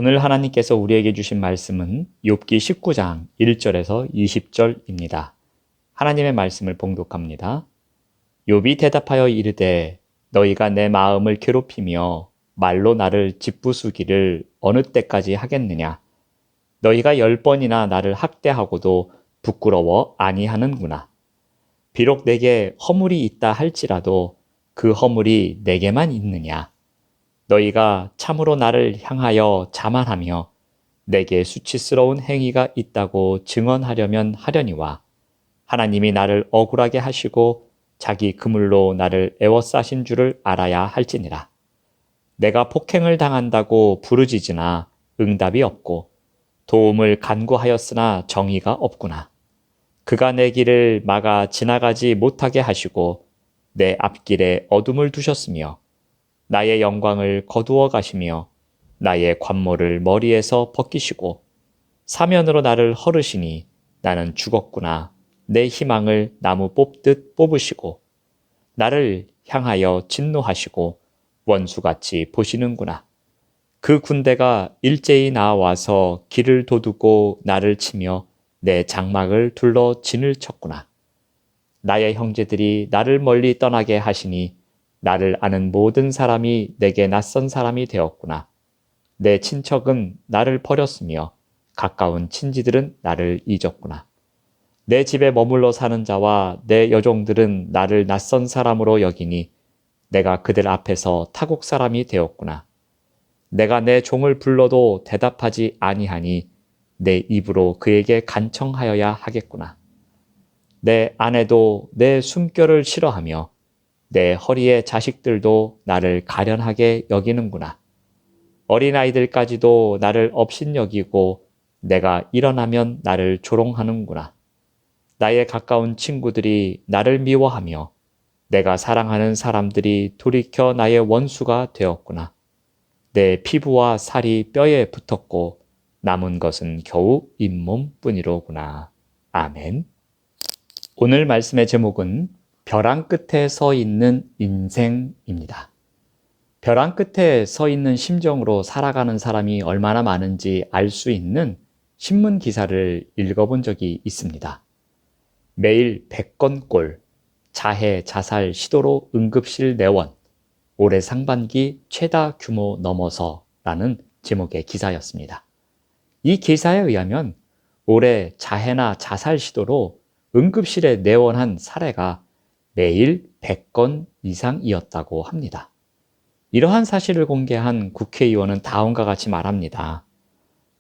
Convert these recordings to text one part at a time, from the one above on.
오늘 하나님께서 우리에게 주신 말씀은 욥기 19장 1절에서 20절입니다. 하나님의 말씀을 봉독합니다. 욥이 대답하여 이르되 너희가 내 마음을 괴롭히며 말로 나를 짓부수기를 어느 때까지 하겠느냐. 너희가 10번이나 나를 학대하고도 부끄러워 아니하는구나. 비록 내게 허물이 있다 할지라도 그 허물이 내게만 있느냐. 너희가 참으로 나를 향하여 자만하며 내게 수치스러운 행위가 있다고 증언하려면 하려니와 하나님이 나를 억울하게 하시고 자기 그물로 나를 애워싸신 줄을 알아야 할지니라. 내가 폭행을 당한다고 부르짖으나 응답이 없고 도움을 간구하였으나 정의가 없구나. 그가 내 길을 막아 지나가지 못하게 하시고 내 앞길에 어둠을 두셨으며 나의 영광을 거두어 가시며 나의 관모를 머리에서 벗기시고 사면으로 나를 헐으시니 나는 죽었구나. 내 희망을 나무 뽑듯 뽑으시고 나를 향하여 진노하시고 원수같이 보시는구나. 그 군대가 일제히 나와서 길을 도두고 나를 치며 내 장막을 둘러 진을 쳤구나. 나의 형제들이 나를 멀리 떠나게 하시니 나를 아는 모든 사람이 내게 낯선 사람이 되었구나. 내 친척은 나를 버렸으며 가까운 친지들은 나를 잊었구나. 내 집에 머물러 사는 자와 내 여종들은 나를 낯선 사람으로 여기니 내가 그들 앞에서 타국 사람이 되었구나. 내가 내 종을 불러도 대답하지 아니하니 내 입으로 그에게 간청하여야 하겠구나. 내 아내도 내 숨결을 싫어하며 내 허리의 자식들도 나를 가련하게 여기는구나. 어린아이들까지도 나를 업신여기고 내가 일어나면 나를 조롱하는구나. 나의 가까운 친구들이 나를 미워하며 내가 사랑하는 사람들이 돌이켜 나의 원수가 되었구나. 내 피부와 살이 뼈에 붙었고 남은 것은 겨우 잇몸뿐이로구나. 아멘. 오늘 말씀의 제목은 벼랑 끝에 서 있는 인생입니다. 벼랑 끝에 서 있는 심정으로 살아가는 사람이 얼마나 많은지 알 수 있는 신문 기사를 읽어본 적이 있습니다. 매일 100건꼴, 자해 자살 시도로 응급실 내원, 올해 상반기 최다 규모 넘어서라는 제목의 기사였습니다. 이 기사에 의하면 올해 자해나 자살 시도로 응급실에 내원한 사례가 매일 100건 이상이었다고 합니다. 이러한 사실을 공개한 국회의원은 다음과 같이 말합니다.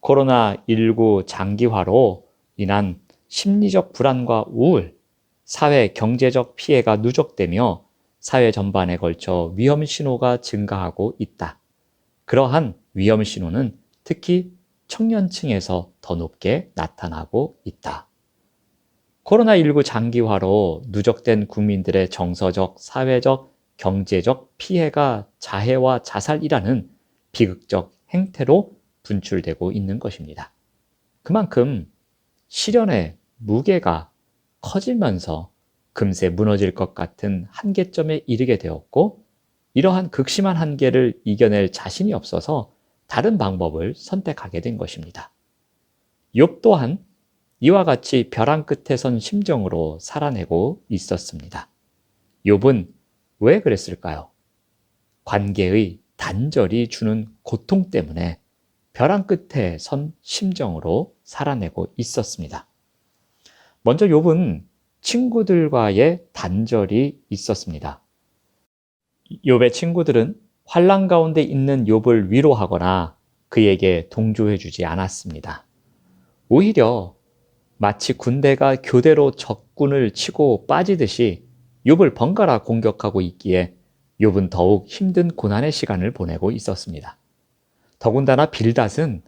코로나19 장기화로 인한 심리적 불안과 우울, 사회 경제적 피해가 누적되며 사회 전반에 걸쳐 위험 신호가 증가하고 있다. 그러한 위험 신호는 특히 청년층에서 더 높게 나타나고 있다. 코로나19 장기화로 누적된 국민들의 정서적, 사회적, 경제적 피해가 자해와 자살이라는 비극적 행태로 분출되고 있는 것입니다. 그만큼 시련의 무게가 커지면서 금세 무너질 것 같은 한계점에 이르게 되었고, 이러한 극심한 한계를 이겨낼 자신이 없어서 다른 방법을 선택하게 된 것입니다. 욥 또한 이와 같이 벼랑 끝에 선 심정으로 살아내고 있었습니다. 욥은 왜 그랬을까요? 관계의 단절이 주는 고통 때문에 벼랑 끝에 선 심정으로 살아내고 있었습니다. 먼저 욥은 친구들과의 단절이 있었습니다. 욥의 친구들은 환난 가운데 있는 욥을 위로하거나 그에게 동조해주지 않았습니다. 오히려 마치 군대가 교대로 적군을 치고 빠지듯이 욥을 번갈아 공격하고 있기에 욥은 더욱 힘든 고난의 시간을 보내고 있었습니다. 더군다나 빌닷은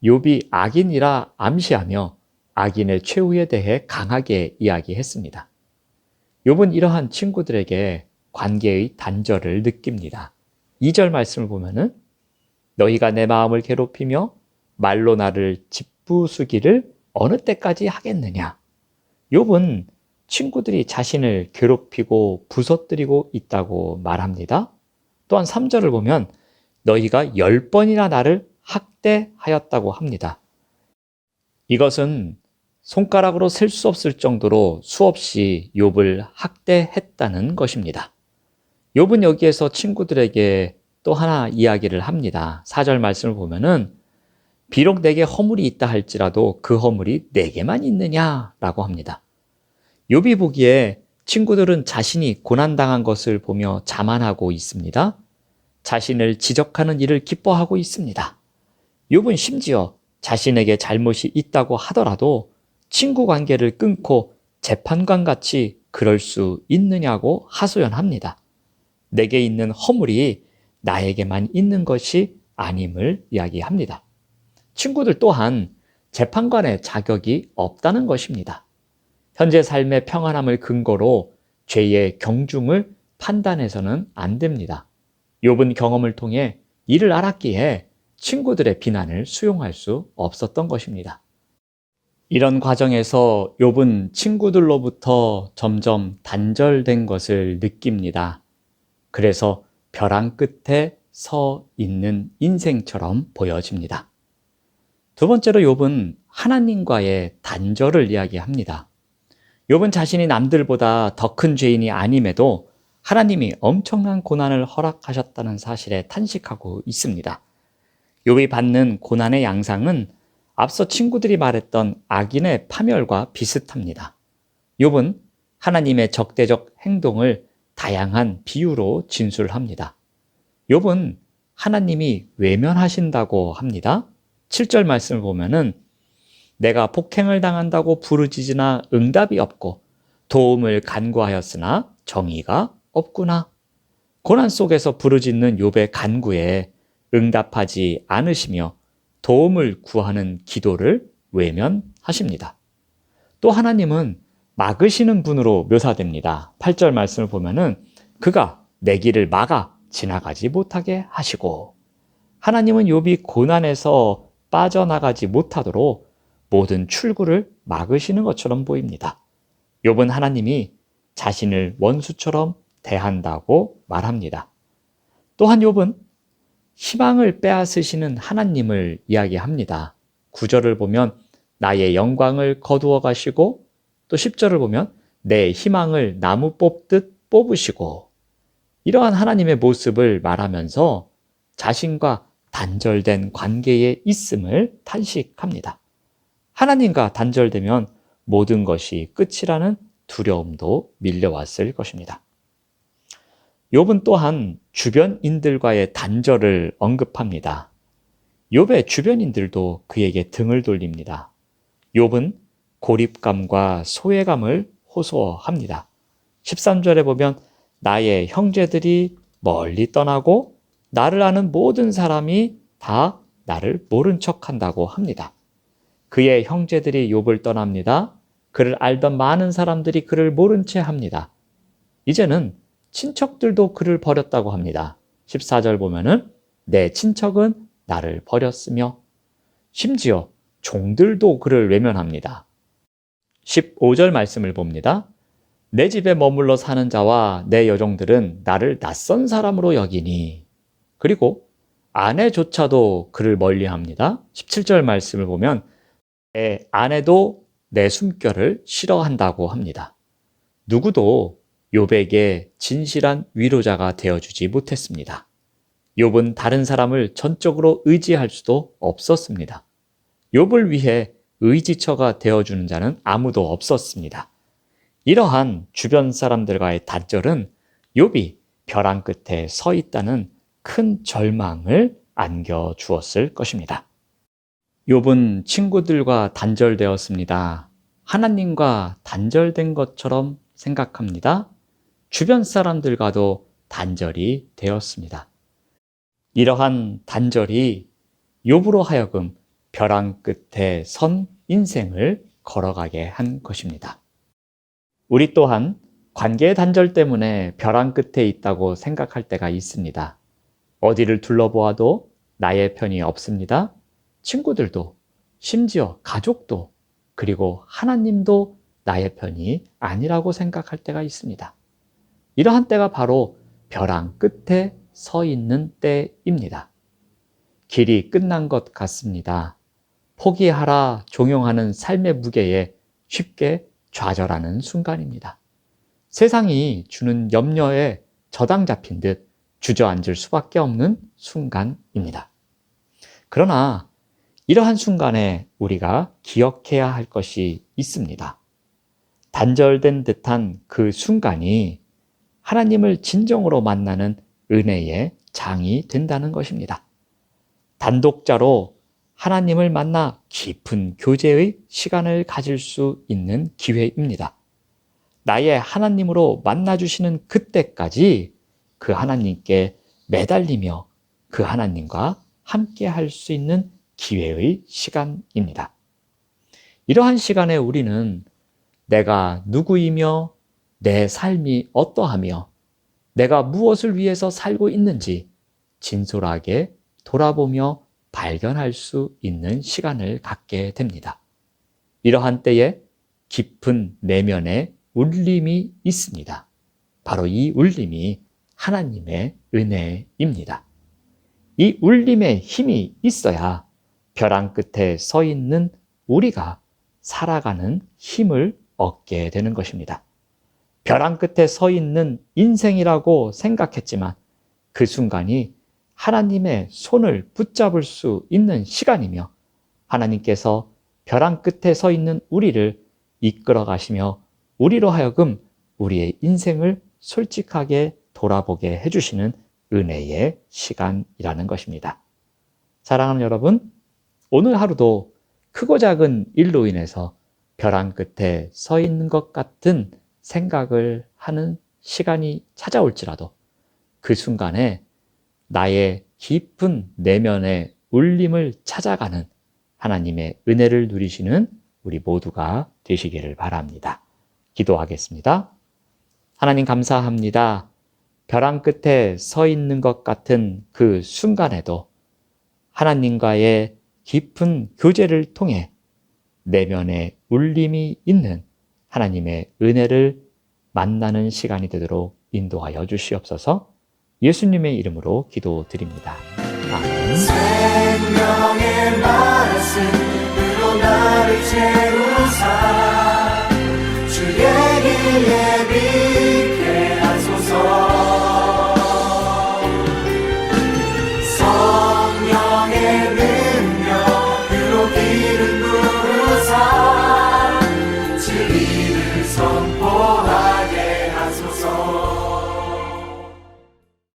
욥이 악인이라 암시하며 악인의 최후에 대해 강하게 이야기했습니다. 욥은 이러한 친구들에게 관계의 단절을 느낍니다. 2절 말씀을 보면은 너희가 내 마음을 괴롭히며 말로 나를 짓부수기를 어느 때까지 하겠느냐. 욥은 친구들이 자신을 괴롭히고 부서뜨리고 있다고 말합니다. 또한 3절을 보면 너희가 10번이나 나를 학대하였다고 합니다. 이것은 손가락으로 셀 수 없을 정도로 수없이 욥을 학대했다는 것입니다. 욥은 여기에서 친구들에게 또 하나 이야기를 합니다. 4절 말씀을 보면은 비록 내게 허물이 있다 할지라도 그 허물이 내게만 있느냐라고 합니다. 욥이 보기에 친구들은 자신이 고난당한 것을 보며 자만하고 있습니다. 자신을 지적하는 일을 기뻐하고 있습니다. 욥은 심지어 자신에게 잘못이 있다고 하더라도 친구 관계를 끊고 재판관 같이 그럴 수 있느냐고 하소연합니다. 내게 있는 허물이 나에게만 있는 것이 아님을 이야기합니다. 친구들 또한 재판관의 자격이 없다는 것입니다. 현재 삶의 평안함을 근거로 죄의 경중을 판단해서는 안 됩니다. 욥은 경험을 통해 이를 알았기에 친구들의 비난을 수용할 수 없었던 것입니다. 이런 과정에서 욥은 친구들로부터 점점 단절된 것을 느낍니다. 그래서 벼랑 끝에 서 있는 인생처럼 보여집니다. 두 번째로 욥은 하나님과의 단절을 이야기합니다. 욥은 자신이 남들보다 더 큰 죄인이 아님에도 하나님이 엄청난 고난을 허락하셨다는 사실에 탄식하고 있습니다. 욥이 받는 고난의 양상은 앞서 친구들이 말했던 악인의 파멸과 비슷합니다. 욥은 하나님의 적대적 행동을 다양한 비유로 진술합니다. 욥은 하나님이 외면하신다고 합니다. 7절 말씀을 보면은 내가 폭행을 당한다고 부르짖으나 응답이 없고 도움을 간구하였으나 정의가 없구나. 고난 속에서 부르짖는 욥의 간구에 응답하지 않으시며 도움을 구하는 기도를 외면하십니다. 또 하나님은 막으시는 분으로 묘사됩니다. 8절 말씀을 보면은 그가 내 길을 막아 지나가지 못하게 하시고 하나님은 욥이 고난에서 빠져나가지 못하도록 모든 출구를 막으시는 것처럼 보입니다. 욥은 하나님이 자신을 원수처럼 대한다고 말합니다. 또한 욥은 희망을 빼앗으시는 하나님을 이야기합니다. 9절을 보면 나의 영광을 거두어 가시고 또 10절을 보면 내 희망을 나무 뽑듯 뽑으시고 이러한 하나님의 모습을 말하면서 자신과 단절된 관계에 있음을 탄식합니다. 하나님과 단절되면 모든 것이 끝이라는 두려움도 밀려왔을 것입니다. 욥은 또한 주변인들과의 단절을 언급합니다. 욥의 주변인들도 그에게 등을 돌립니다. 욥은 고립감과 소외감을 호소합니다. 13절에 보면 나의 형제들이 멀리 떠나고 나를 아는 모든 사람이 다 나를 모른 척한다고 합니다. 그의 형제들이 욥을 떠납니다. 그를 알던 많은 사람들이 그를 모른 채 합니다. 이제는 친척들도 그를 버렸다고 합니다. 14절 보면은 내 친척은 나를 버렸으며 심지어 종들도 그를 외면합니다. 15절 말씀을 봅니다. 내 집에 머물러 사는 자와 내 여종들은 나를 낯선 사람으로 여기니 그리고 아내조차도 그를 멀리합니다. 17절 말씀을 보면 내 아내도 내 숨결을 싫어한다고 합니다. 누구도 욥에게 진실한 위로자가 되어주지 못했습니다. 욥은 다른 사람을 전적으로 의지할 수도 없었습니다. 욥을 위해 의지처가 되어주는 자는 아무도 없었습니다. 이러한 주변 사람들과의 단절은 욥이 벼랑 끝에 서 있다는 큰 절망을 안겨주었을 것입니다. 욥은 친구들과 단절되었습니다. 하나님과 단절된 것처럼 생각합니다. 주변 사람들과도 단절이 되었습니다. 이러한 단절이 욥으로 하여금 벼랑 끝에 선 인생을 걸어가게 한 것입니다. 우리 또한 관계의 단절 때문에 벼랑 끝에 있다고 생각할 때가 있습니다. 어디를 둘러보아도 나의 편이 없습니다. 친구들도, 심지어 가족도, 그리고 하나님도 나의 편이 아니라고 생각할 때가 있습니다. 이러한 때가 바로 벼랑 끝에 서 있는 때입니다. 길이 끝난 것 같습니다. 포기하라 종용하는 삶의 무게에 쉽게 좌절하는 순간입니다. 세상이 주는 염려에 저당 잡힌 듯 주저앉을 수밖에 없는 순간입니다. 그러나 이러한 순간에 우리가 기억해야 할 것이 있습니다. 단절된 듯한 그 순간이 하나님을 진정으로 만나는 은혜의 장이 된다는 것입니다. 단독자로 하나님을 만나 깊은 교제의 시간을 가질 수 있는 기회입니다. 나의 하나님으로 만나주시는 그때까지 그 하나님께 매달리며 그 하나님과 함께 할 수 있는 기회의 시간입니다. 이러한 시간에 우리는 내가 누구이며 내 삶이 어떠하며 내가 무엇을 위해서 살고 있는지 진솔하게 돌아보며 발견할 수 있는 시간을 갖게 됩니다. 이러한 때에 깊은 내면의 울림이 있습니다. 바로 이 울림이 하나님의 은혜입니다. 이 울림의 힘이 있어야 벼랑 끝에 서 있는 우리가 살아가는 힘을 얻게 되는 것입니다. 벼랑 끝에 서 있는 인생이라고 생각했지만 그 순간이 하나님의 손을 붙잡을 수 있는 시간이며 하나님께서 벼랑 끝에 서 있는 우리를 이끌어 가시며 우리로 하여금 우리의 인생을 솔직하게 돌아보게 해주시는 은혜의 시간이라는 것입니다. 사랑하는 여러분, 오늘 하루도 크고 작은 일로 인해서 벼랑 끝에 서 있는 것 같은 생각을 하는 시간이 찾아올지라도 그 순간에 나의 깊은 내면의 울림을 찾아가는 하나님의 은혜를 누리시는 우리 모두가 되시기를 바랍니다. 기도하겠습니다. 하나님 감사합니다. 벼랑 끝에 서 있는 것 같은 그 순간에도 하나님과의 깊은 교제를 통해 내면에 울림이 있는 하나님의 은혜를 만나는 시간이 되도록 인도하여 주시옵소서. 예수님의 이름으로 기도드립니다. 아멘. 생명의 말씀으로 나를 채우사 주의 길 예비케 하소서. 성령의 능력으로 기름 부으사 진리를 선포